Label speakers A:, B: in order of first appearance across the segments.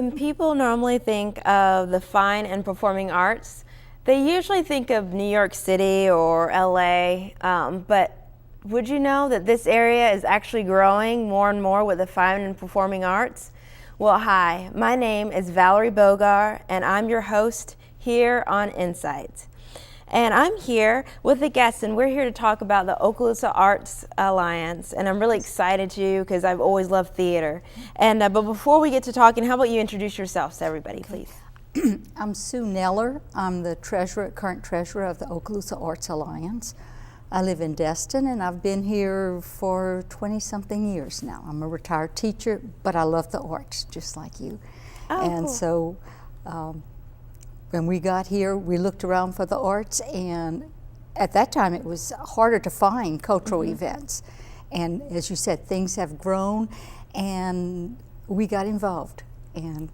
A: When people normally think of the fine and performing arts, they usually think of New York City or LA, but would you know that this area is actually growing more and more with the fine and performing arts? Well, hi, my name is Valerie Bogar, and I'm your host here on Insights. And I'm here with a guest, and we're here to talk about the Okaloosa Arts Alliance, and I'm really excited to because I've always loved theater. And but before we get to talking, how about you introduce yourselves to everybody, please?
B: I'm Sue Neller. I'm the current treasurer of the Okaloosa Arts Alliance. I live in Destin, and I've been here for 20-something years now. I'm a retired teacher, but I love the arts, just like you.
A: Oh,
B: and
A: cool.
B: So when we got here, we looked around for the arts, and at that time it was harder to find cultural events. And as you said, things have grown, and we got involved. And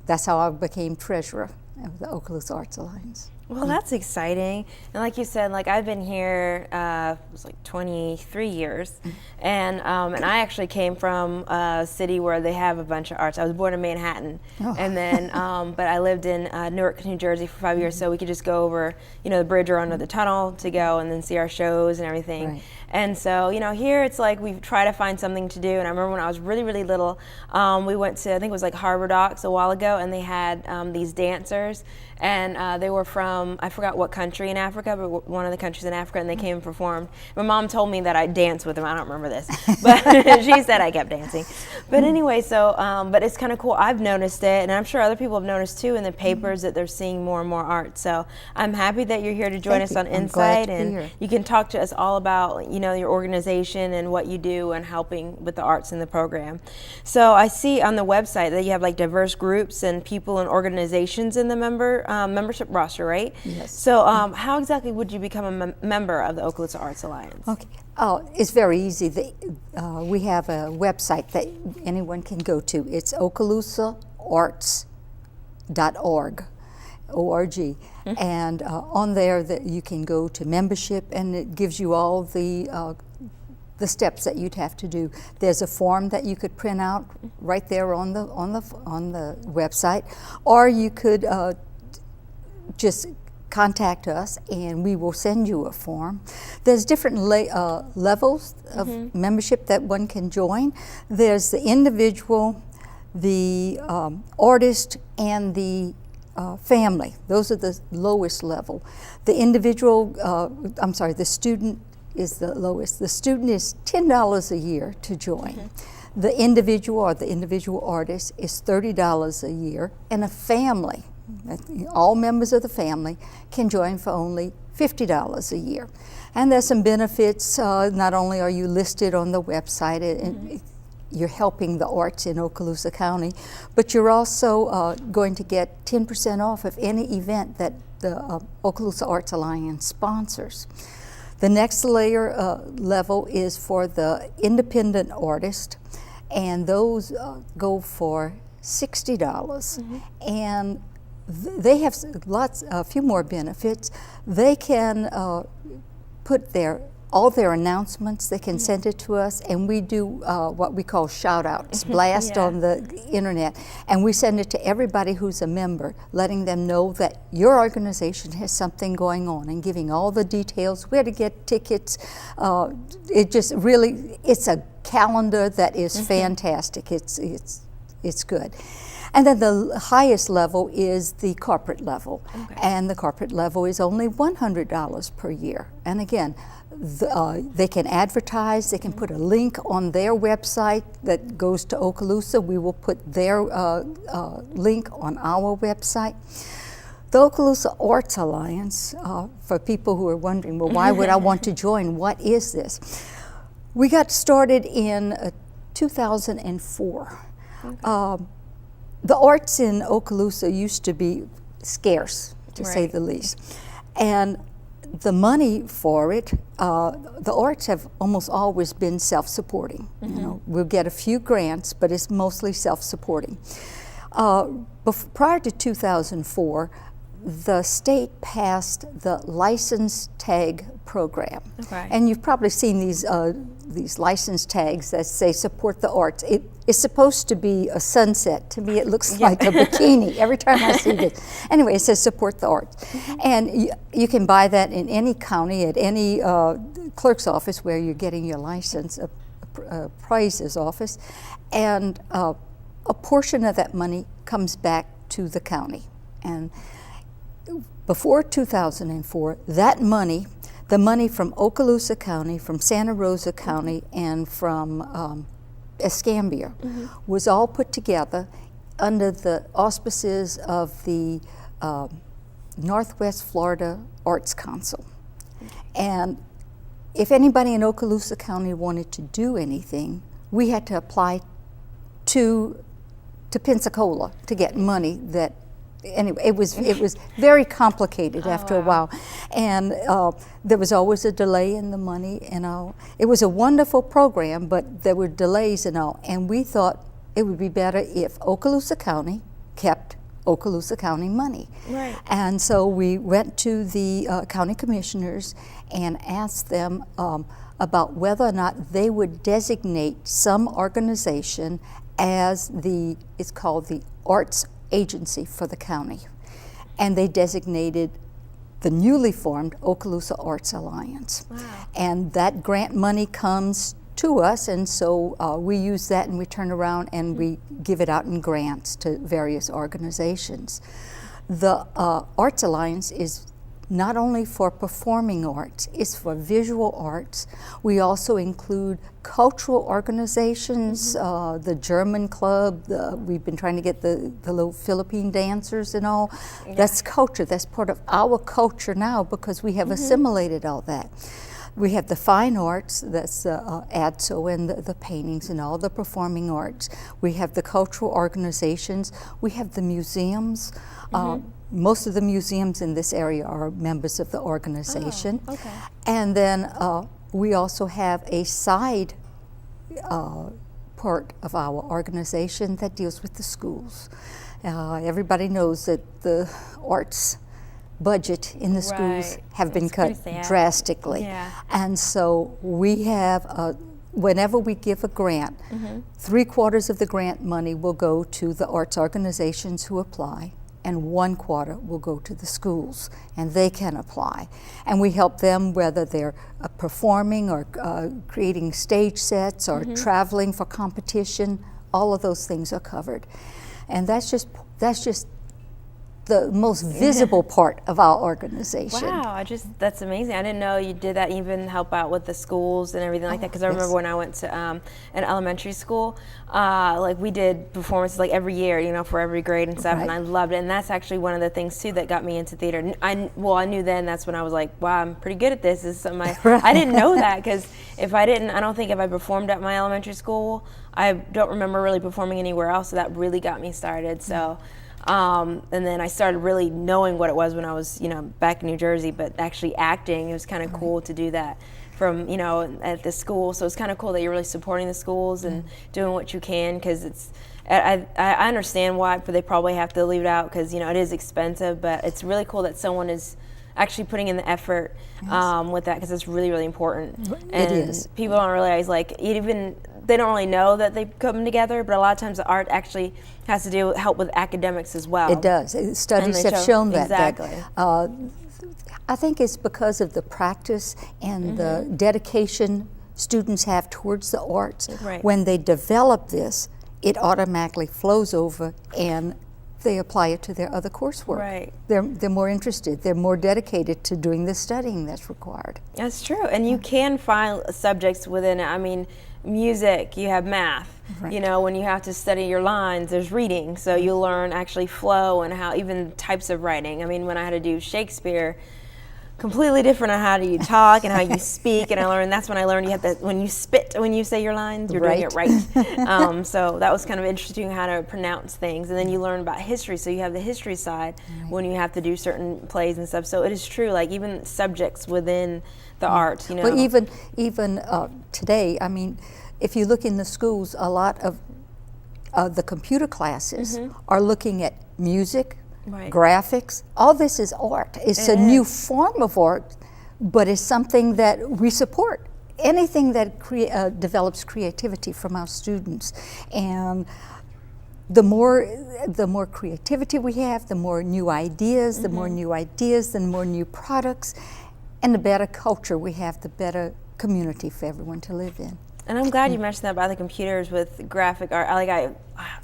B: that's how I became treasurer of the Okaloosa Arts Alliance.
A: Well, that's exciting. And like you said, like I've been here, it was like 23 years. And I actually came from a city where they have a bunch of arts. I was born in Manhattan.
B: Oh.
A: And then, but I lived in Newark, New Jersey for 5 years. So we could just go over, the bridge or under the tunnel to go and then see our shows and everything.
B: Right.
A: And so, here it's like we try to find something to do. And I remember when I was really, really little, we went to, I think it was like Harbor Docks a while ago, and they had these dancers. And they were from, I forgot what country in Africa, but one of the countries in Africa, and they came and performed. My mom told me that I danced with them. I don't remember this, but she said I kept dancing. But anyway, so, but it's kind of cool. I've noticed it, and I'm sure other people have noticed too in the papers that they're seeing more and more art. So I'm happy that you're here to join us on Insight, and you can talk to us all about, your organization and what you do and helping with the arts in the program. So I see on the website that you have like diverse groups and people and organizations in the membership roster, right?
B: Yes.
A: So how exactly would you become a member of the Okaloosa Arts Alliance?
B: Okay. Oh, it's very easy. We have a website that anyone can go to. It's okaloosaarts.org. O-R-G. And on there that you can go to membership, and it gives you all the steps that you'd have to do. There's a form that you could print out right there on the website, or you could just contact us and we will send you a form. There's different levels of membership that one can join. There's the individual, the artist, and the family. Those are the lowest level. The individual, the student is the lowest. The student is $10 a year to join. The individual or the individual artist is $30 a year, and a family, all members of the family, can join for only $50 a year. And there's some benefits. Not only are you listed on the website, and you're helping the arts in Okaloosa County, but you're also going to get 10% off of any event that the Okaloosa Arts Alliance sponsors. The next level is for the independent artist, and those go for $60. And they have a few more benefits. They can put all their announcements, they can send it to us, and we do what we call shout-outs, blast on the internet, and we send it to everybody who's a member, letting them know that your organization has something going on and giving all the details, where to get tickets. It's a calendar that is fantastic. It's good. And then the highest level is the corporate level, and the corporate level is only $100 per year. And again, they can advertise, they can put a link on their website that goes to Okaloosa. We will put their link on our website. The Okaloosa Arts Alliance, for people who are wondering, well, why would I want to join? What is this? We got started in 2004. The arts in Okaloosa used to be scarce, to say the least. And the money for it, the arts have almost always been self-supporting. We'll get a few grants, but it's mostly self-supporting. Prior to 2004, the state passed the license tag program.
A: Okay.
B: And you've probably seen these license tags that say support the arts. It is supposed to be a sunset. To me, it looks like a bikini every time I see this. Anyway, it says support the arts. And you can buy that in any county, at any clerk's office where you're getting your license, a prize's office. And a portion of that money comes back to the county. And before 2004, that money, the money from Okaloosa County, from Santa Rosa County, and from Escambia, was all put together under the auspices of the Northwest Florida Arts Council. And if anybody in Okaloosa County wanted to do anything, we had to apply to Pensacola to get money. That anyway, it was very complicated after a while, and there was always a delay in the money and all. It was a wonderful program, but there were delays and all, and we thought it would be better if Okaloosa County kept Okaloosa County money.
A: Right.
B: And so we went to the county commissioners and asked them about whether or not they would designate some organization as it's called the Arts Agency for the county. And they designated the newly formed Okaloosa Arts Alliance.
A: Wow.
B: And that grant money comes to us, and so we use that and we turn around and we give it out in grants to various organizations. The Arts Alliance is not only for performing arts, it's for visual arts. We also include cultural organizations, the German club, we've been trying to get the little Philippine dancers and all. Yeah. That's culture, that's part of our culture now because we have assimilated all that. We have the fine arts, that's ADSO and the paintings and all the performing arts. We have the cultural organizations. We have the museums. Most of the museums in this area are members of the organization.
A: Oh, okay.
B: And then we also have a side part of our organization that deals with the schools. Everybody knows that the arts budget in the schools have been cut drastically.
A: Yeah.
B: And so we have, whenever we give a grant, 3/4 of the grant money will go to the arts organizations who apply, and 1/4 will go to the schools, and they can apply. And we help them whether they're performing or creating stage sets or traveling for competition. All of those things are covered. And that's just the most visible part of our organization.
A: Wow, that's amazing. I didn't know you did that, even help out with the schools and everything like that, because I remember when I went to an elementary school, like we did performances like every year, you know, for every grade and stuff, and I loved it. And that's actually one of the things too that got me into theater. I knew then, that's when I was like, wow, I'm pretty good at this. This is something I didn't know that, because I don't think if I performed at my elementary school, I don't remember really performing anywhere else, so that really got me started. So. And then I started really knowing what it was when I was, back in New Jersey, but actually acting, it was kind of cool to do that from, at the school. So it's kind of cool that you're really supporting the schools and doing what you can, because I understand why, but they probably have to leave it out because, it is expensive, but it's really cool that someone is actually putting in the effort with that, because it's really, really important. And
B: it is.
A: People don't realize, they don't really know that they come together, but a lot of times the art actually has to help with academics as well.
B: It does. Studies have shown that.
A: Exactly.
B: I think it's because of the practice and the dedication students have towards the arts.
A: Right.
B: When they develop this, it automatically flows over and they apply it to their other coursework.
A: Right.
B: They're more interested. They're more dedicated to doing the studying that's required.
A: That's true. And you can find subjects within it. I mean, music, you have math.
B: Right.
A: When you have to study your lines, there's reading. So you learn actually flow and how even types of writing. I mean, when I had to do Shakespeare, completely different on how you talk and how you speak, and that's when I learned you have to, when you say your lines, you're doing it right. So that was kind of interesting, how to pronounce things. And then you learn about history, so you have the history side when you have to do certain plays and stuff. So it is true, even subjects within the arts,
B: Well, even today, I mean, if you look in the schools, a lot of the computer classes are looking at music,
A: Right.
B: graphics. All this is art. It's a new form of art, but it's something that we support. Anything that develops creativity from our students. And the more creativity we have, the more new ideas, the more new products, and the better culture we have, the better community for everyone to live in.
A: And I'm glad you mentioned that about the computers with graphic art.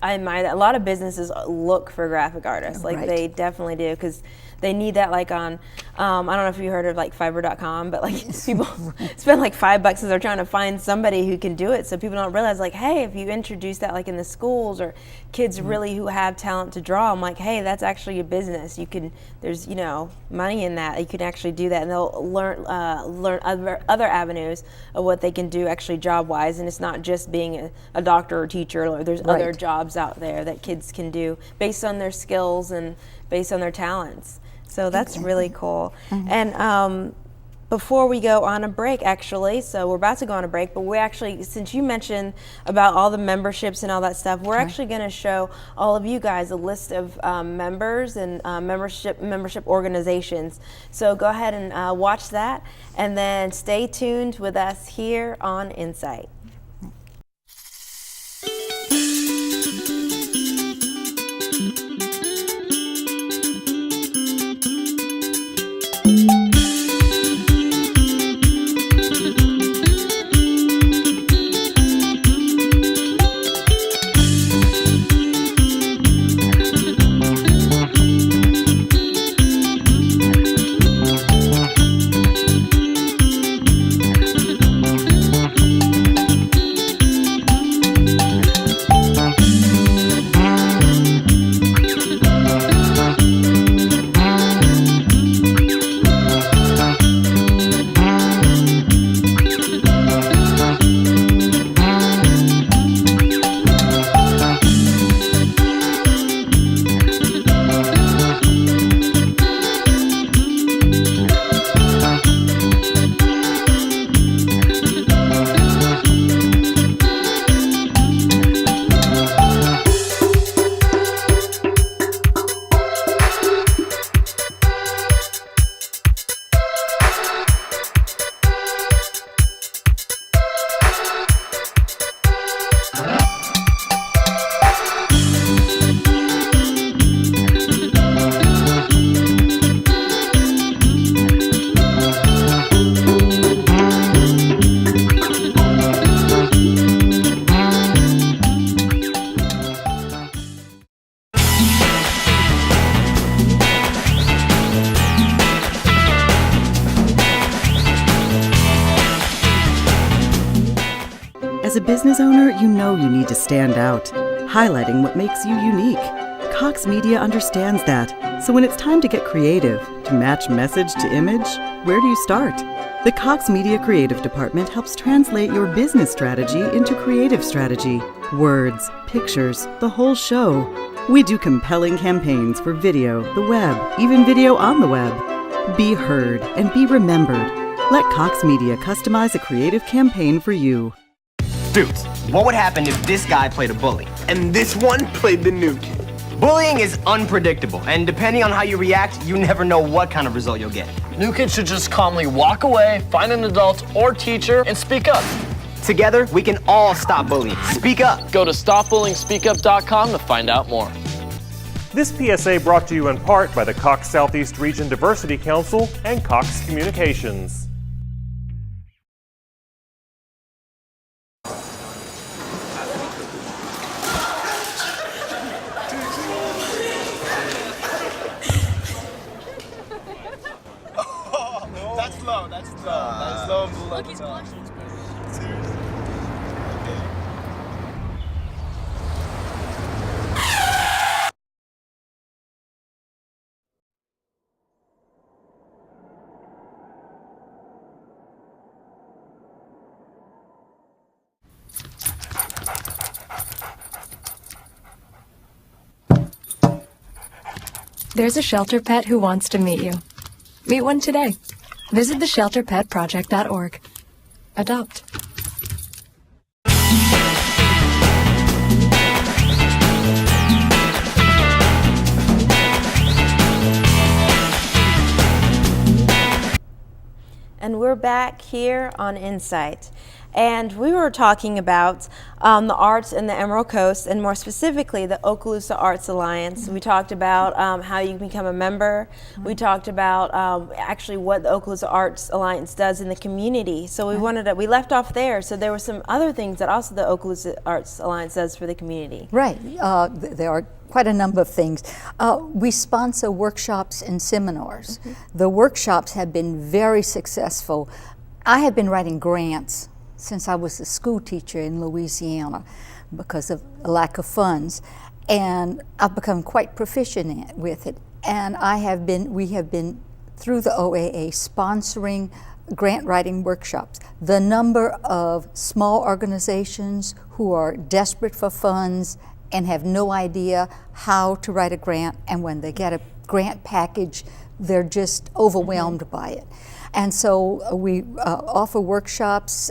A: I admire that. A lot of businesses look for graphic artists. Like
B: Right.
A: they definitely do, because they need that. Like on, I don't know if you heard of like Fiverr.com, but like people spend like $5 because they're trying to find somebody who can do it. So people don't realize, like, hey, if you introduce that like in the schools or kids really who have talent to draw, I'm like, hey, that's actually a business. You can, there's money in that. You can actually do that, and they'll learn other avenues of what they can do actually job wise. And it's not just being a doctor or teacher. Or there's other jobs out there that kids can do based on their skills and based on their talents. So that's really cool. And before we go on a break, actually, so we're about to go on a break, but we actually, since you mentioned about all the memberships and all that stuff, we're actually going to show all of you guys a list of members and membership organizations. So go ahead and watch that, and then stay tuned with us here on Insight.
C: As a business owner, you know you need to stand out, highlighting what makes you unique. Cox Media understands that, so when it's time to get creative, to match message to image, where do you start? The Cox Media Creative Department helps translate your business strategy into creative strategy. Words, pictures, the whole show. We do compelling campaigns for video, the web, even video on the web. Be heard and be remembered. Let Cox Media customize a creative campaign for you.
D: Dudes, what would happen if this guy played a bully and this one played the new kid? Bullying is unpredictable, and depending on how you react, you never know what kind of result you'll get.
E: New kids should just calmly walk away, find an adult or teacher, and speak up.
D: Together, we can all stop bullying. Speak up.
E: Go to stopbullying.speakup.com to find out more.
F: This PSA brought to you in part by the Cox Southeast Region Diversity Council and Cox Communications.
G: That's low and blue. Look, he's blushing. Seriously. Okay.
H: There's a shelter pet who wants to meet you. Meet one today. Visit theshelterpetproject.org. Adopt.
A: and we're back here on Insight. And we were talking about the arts in the Emerald Coast, and more specifically the Okaloosa Arts Alliance. We talked about how you can become a member. We talked about actually what the Okaloosa Arts Alliance does in the community. So we left off there. So there were some other things that also the Okaloosa Arts Alliance does for the community.
B: Right. There are quite a number of things. We sponsor workshops and seminars. The workshops have been very successful. I have been writing grants since I was a school teacher in Louisiana because of a lack of funds, and I've become quite proficient with it. And we have been through the OAA sponsoring grant writing workshops. The number of small organizations who are desperate for funds and have no idea how to write a grant, and when they get a grant package, they're just overwhelmed by it. And so we offer workshops,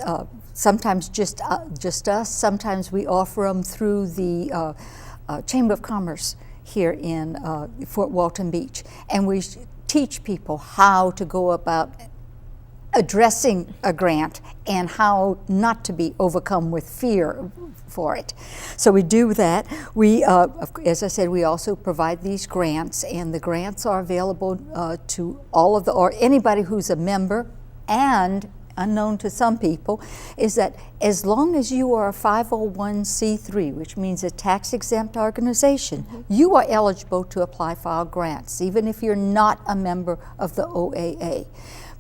B: sometimes just us, sometimes we offer them through the Chamber of Commerce here in Fort Walton Beach. And we teach people how to go about addressing a grant and how not to be overcome with fear for it. So we do that. We, as I said, we also provide these grants, and the grants are available to all of or anybody who's a member. And unknown to some people is that as long as you are a 501c3, which means a tax-exempt organization, you are eligible to apply for our grants, even if you're not a member of the OAA.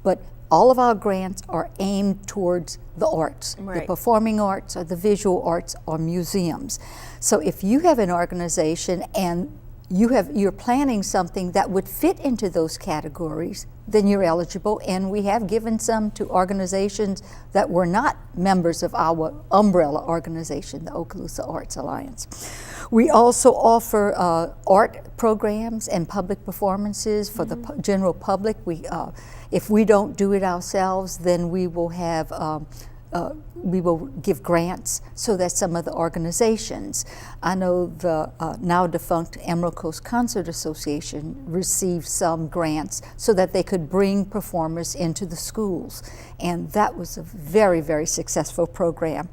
B: But all of our grants are aimed towards the arts, the performing arts or the visual arts or museums. So if you have an organization and you're planning something that would fit into those categories, then you're eligible, and we have given some to organizations that were not members of our umbrella organization, the Okaloosa Arts Alliance. We also offer art programs and public performances for the general public. If we don't do it ourselves, then we will have we will give grants so that some of the organizations, I know the now defunct Emerald Coast Concert Association received some grants so that they could bring performers into the schools, and that was a very, very successful program.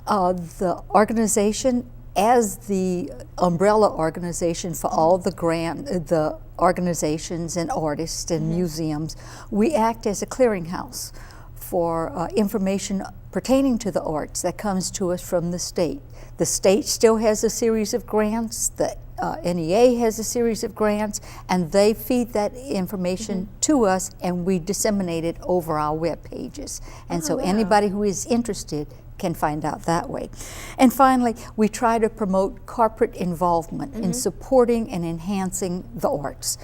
B: The organization, as the umbrella organization for all the organizations and artists and museums, we act as a clearinghouse for information pertaining to the arts that comes to us from the state. The state still has a series of grants, the NEA has a series of grants, and they feed that information to us, and we disseminate it over our web pages. And so anybody who is interested can find out that way. And finally, we try to promote corporate involvement in supporting and enhancing the arts.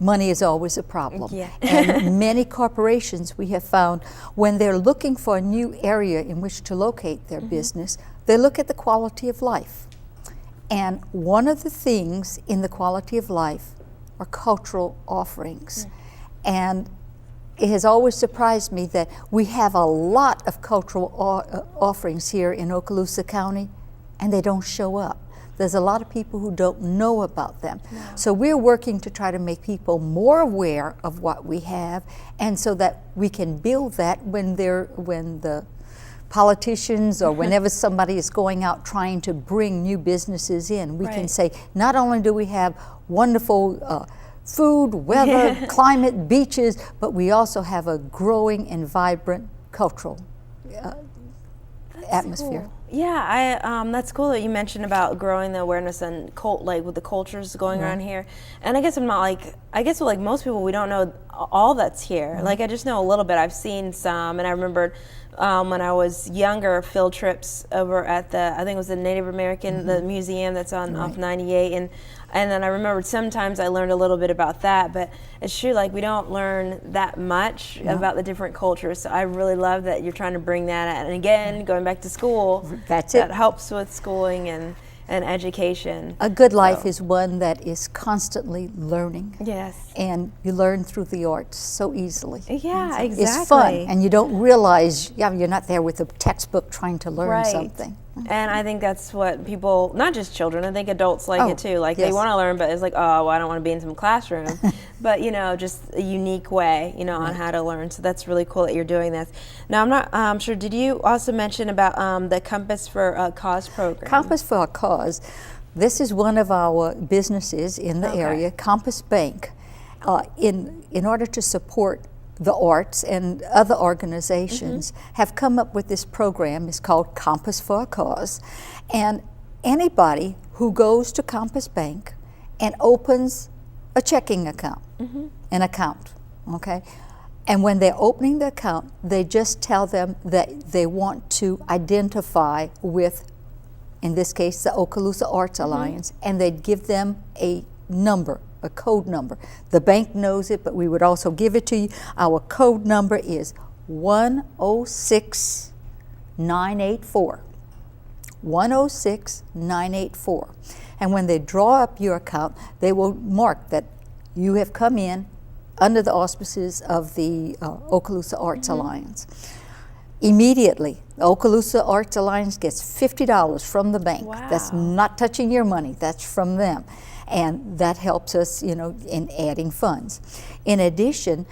B: Money is always a problem. And many corporations, we have found, when they're looking for a new area in which to locate their business, they look at the quality of life. And one of the things in the quality of life are cultural offerings. And it has always surprised me that we have a lot of cultural offerings here in Okaloosa County, and they don't show up. There's a lot of people who don't know about them. So we're working to try to make people more aware of what we have, and so that we can build that when the politicians or whenever somebody is going out trying to bring new businesses in, we can say, not only do we have wonderful food, weather, climate, beaches, but we also have a growing and vibrant cultural atmosphere.
A: Cool. Yeah, that's cool that you mentioned about growing the awareness and with the cultures going around here. And I guess I'm not like most people, we don't know all that's here. Like I just know a little bit. I've seen some, and I remembered when I was younger, field trips over at I think it was the Native American, the museum that's on off 98, and then I remembered sometimes I learned a little bit about that, but it's true, like we don't learn that much about the different cultures. So I really love that you're trying to bring that out. And again, going back to school, that helps with schooling and education.
B: A good life is one that is constantly learning.
A: Yes.
B: And you learn through the arts so easily.
A: Yeah,
B: so
A: exactly.
B: It's fun, and you don't realize you're not there with a textbook trying to learn something.
A: And I think that's what people, not just children, I think adults like it too. Like they
B: yes.
A: want to learn, but it's like, oh, well, I don't want to be in some classroom. But, just a unique way, on how to learn. So that's really cool that you're doing this. Now, I'm not sure, did you also mention about the Compass for a Cause program?
B: Compass for a Cause. This is one of our businesses in the area, Compass Bank. In order to support the arts and other organizations have come up with this program. It's called Compass for a Cause. And anybody who goes to Compass Bank and opens a checking account, an account, okay? And when they're opening the account, they just tell them that they want to identify with, in this case, the Okaloosa Arts Alliance, and they'd give them a number, a code number. The bank knows it, but we would also give it to you. Our code number is 106984. 106984. And when they draw up your account, they will mark that you have come in under the auspices of the Okaloosa Arts Alliance. Immediately, the Okaloosa Arts Alliance gets $50 from the bank.
A: Wow.
B: That's not touching your money, that's from them. And that helps us, in adding funds. In addition,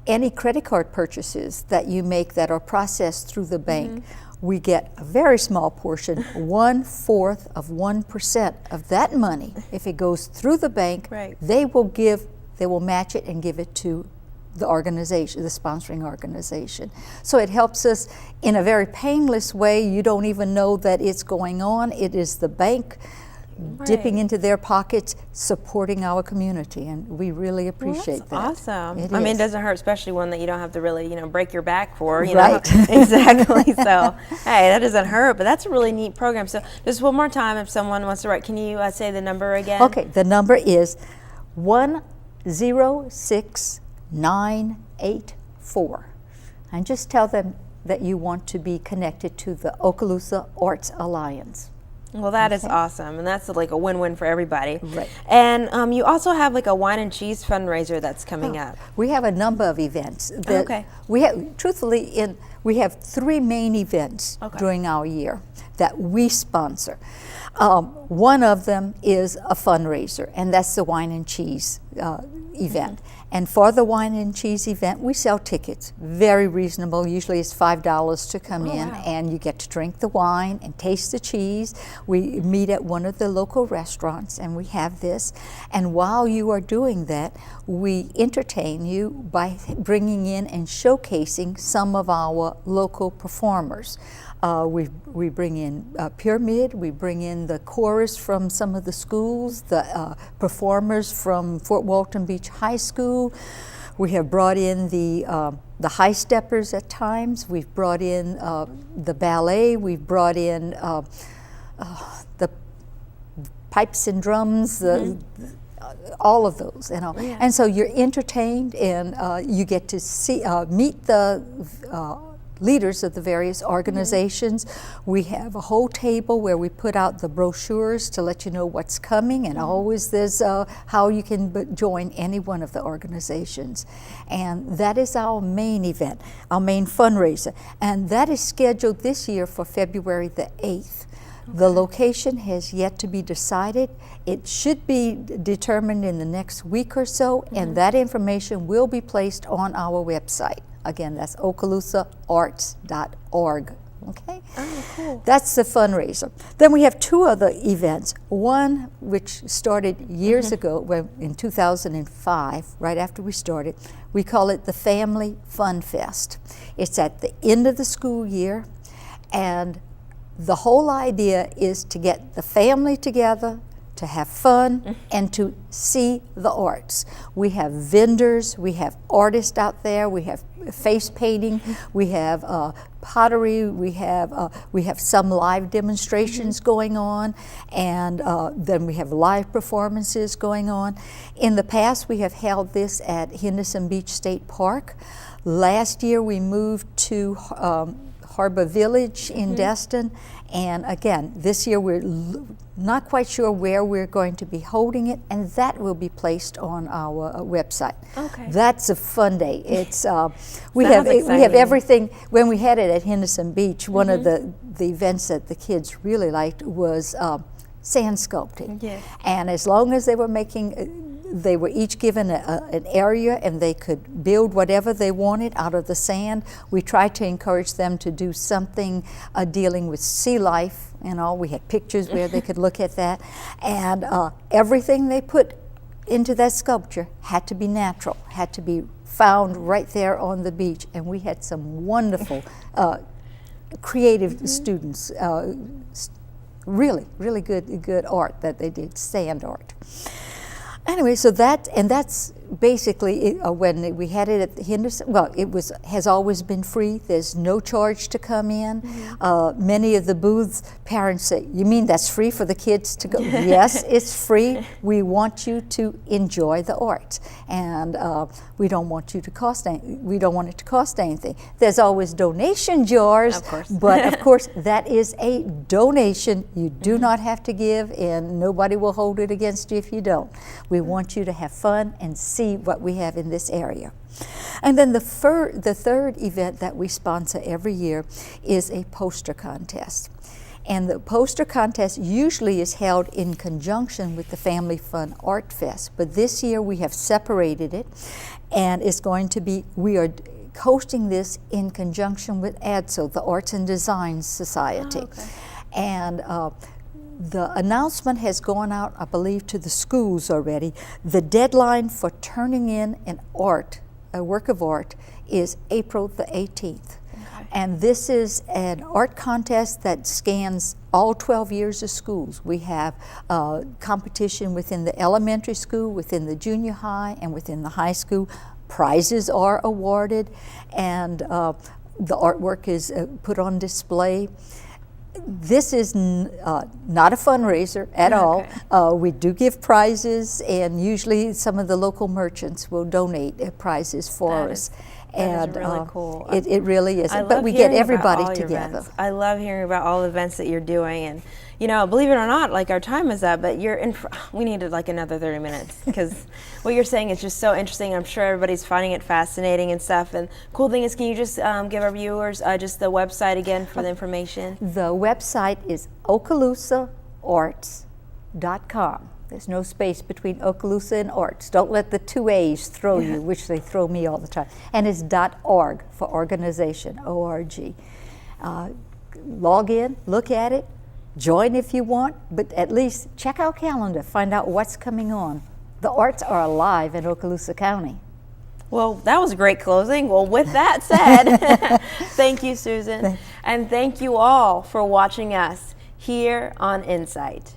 B: any credit card purchases that you make that are processed through the bank, we get a very small portion, 1/4 of 1% of that money. If it goes through the bank, they will match it and give it to the organization, the sponsoring organization. So it helps us in a very painless way. You don't even know that it's going on. It is the bank dipping into their pockets, supporting our community, and we really appreciate that.
A: Awesome.
B: It
A: It
B: is.
A: doesn't hurt, especially one that you don't have to really, break your back for.
B: Right.
A: Exactly. So, hey, that doesn't hurt, but that's a really neat program. So, just one more time, if someone wants to write, can you say the number again?
B: Okay, the number is 106984, and just tell them that you want to be connected to the Okaloosa Arts Alliance.
A: Well, that is awesome, and that's like a win-win for everybody.
B: Right.
A: And you also have like a wine and cheese fundraiser that's coming up.
B: We have a number of events. That we have, truthfully, we have 3 main events during our year that we sponsor. One of them is a fundraiser, and that's the wine and cheese event. And for the wine and cheese event, we sell tickets, very reasonable. Usually it's $5 to come in, and you get to drink the wine and taste the cheese. We meet at one of the local restaurants, and we have this. And while you are doing that, we entertain you by bringing in and showcasing some of our local performers. We bring in Pyramid, we bring in the chorus from some of the schools, the performers from Fort Walton Beach High School. We have brought in the high steppers at times. We've brought in the ballet. We've brought in the pipes and drums, all of those. And so you're entertained, and you get to see meet the leaders of the various organizations. We have a whole table where we put out the brochures to let you know what's coming, and always there's how you can join any one of the organizations. And that is our main event, our main fundraiser. And that is scheduled this year for February the 8th. The location has yet to be decided. It should be determined in the next week or so, and that information will be placed on our website. Again, that's okaloosaarts.org. Okay?
A: Oh, cool.
B: That's the fundraiser. Then we have 2 other events. One, which started years ago, in 2005, right after we started. We call it the Family Fun Fest. It's at the end of the school year, and the whole idea is to get the family together, to have fun, and to see the arts. We have vendors, we have artists out there, we have face painting, we have pottery, we have some live demonstrations going on, and then we have live performances going on. In the past, we have held this at Henderson Beach State Park. Last year, we moved to Harbor Village in Destin. And again, this year we're not quite sure where we're going to be holding it, and that will be placed on our website.
A: Okay.
B: That's a fun day. It's we
A: Sounds
B: have
A: exciting.
B: everything. When we had it at Henderson Beach, one of the events that the kids really liked was sand sculpting.
A: Yes.
B: And as long as they were making, they were each given an area and they could build whatever they wanted out of the sand. We tried to encourage them to do something dealing with sea life. You know, we had pictures where they could look at that. And everything they put into that sculpture had to be natural, had to be found right there on the beach. And we had some wonderful creative students, really good art that they did, sand art. Anyway, so that's basically it, when we had it at the Henderson. Well, has always been free. There's no charge to come in. Many of the booths, parents say, "You mean that's free for the kids to go?" Yes, it's free. We want you to enjoy the art, and we don't want it to cost anything. There's always donation jars,
A: Of course.
B: but of course that is a donation. You do not have to give, and nobody will hold it against you if you don't. We want you to have fun and see what we have in this area. And then the third event that we sponsor every year is a poster contest. And the poster contest usually is held in conjunction with the Family Fun Art Fest. But this year we have separated it, and it's going to be, we are hosting this in conjunction with ADSO, the Arts and Design Society.
A: Oh, okay.
B: And the announcement has gone out, I believe, to the schools already. The deadline for turning in a work of art, is April the 18th.
A: Okay.
B: And this is an art contest that scans all 12 years of schools. We have competition within the elementary school, within the junior high, and within the high school. Prizes are awarded, and the artwork is put on display. This is not a fundraiser at all. We do give prizes, and usually some of the local merchants will donate prizes for us.
A: That is really cool.
B: It really is.
A: I
B: But
A: love
B: we get
A: hearing about
B: everybody
A: all your
B: together.
A: events. I love hearing about all the events that you're doing, and you know, believe it or not, like our time is up, but we needed like another 30 minutes because what you're saying is just so interesting. I'm sure everybody's finding it fascinating and stuff. And cool thing is, can you just give our viewers just the website again for the information?
B: The website is OkaloosaArts.com. There's no space between Okaloosa and arts. Don't let the two A's throw you, which they throw me all the time. And it's .org for organization, O-R-G. Log in, look at it, join if you want, but at least check our calendar, find out what's coming on. The arts are alive in Okaloosa County.
A: Well, that was a great closing. Well, with that said, thank you, Susan. And thank you all for watching us here on Insight.